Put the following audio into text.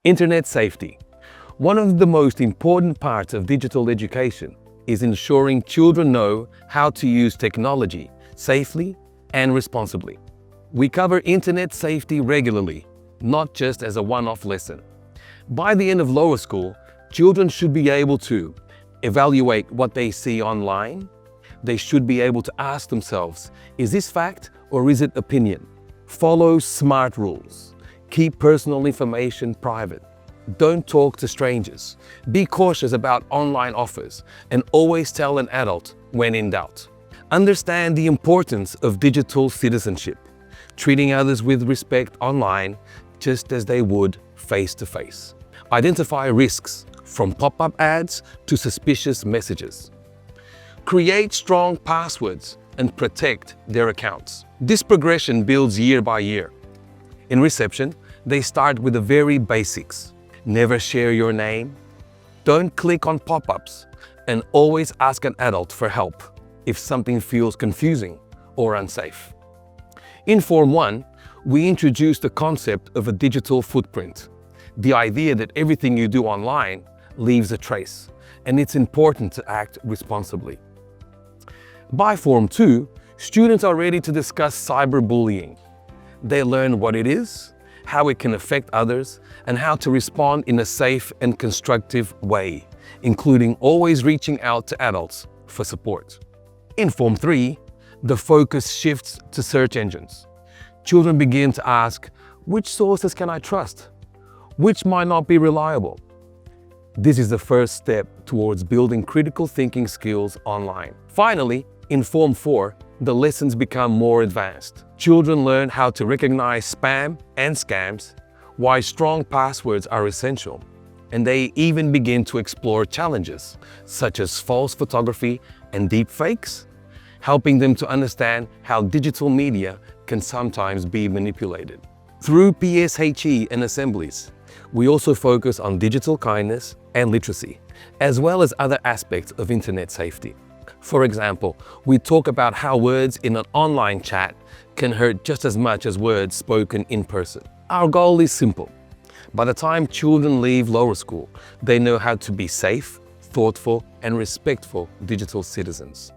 Internet safety. One of the most important parts of digital education is ensuring children know how to use technology safely and responsibly. We cover internet safety regularly, not just as a one-off lesson. By the end of lower school, children should be able to evaluate what they see online. They should be able to ask themselves, is this fact or is it opinion? Follow SMART rules. Keep personal information private. Don't talk to strangers. Be cautious about online offers and always tell an adult when in doubt. Understand the importance of digital citizenship, treating others with respect online just as they would face-to-face. Identify risks from pop-up ads to suspicious messages. Create strong passwords and protect their accounts. This progression builds year by year. In reception, they start with the very basics. Never share your name. Don't click on pop-ups, and always ask an adult for help if something feels confusing or unsafe. In Form 1, we introduce the concept of a digital footprint, the idea that everything you do online leaves a trace, and it's important to act responsibly. By Form 2, students are ready to discuss cyberbullying. They learn what it is, how it can affect others, and how to respond in a safe and constructive way, including always reaching out to adults for support. In Form 3, the focus shifts to search engines. Children begin to ask, which sources can I trust? Which might not be reliable? This is the first step towards building critical thinking skills online. Finally, in Form 4, the lessons become more advanced. Children learn how to recognize spam and scams, why strong passwords are essential, and they even begin to explore challenges such as false photography and deepfakes, helping them to understand how digital media can sometimes be manipulated. Through PSHE and assemblies, we also focus on digital kindness and literacy, as well as other aspects of internet safety. For example, we talk about how words in an online chat can hurt just as much as words spoken in person. Our goal is simple. By the time children leave lower school, they know how to be safe, thoughtful, and respectful digital citizens.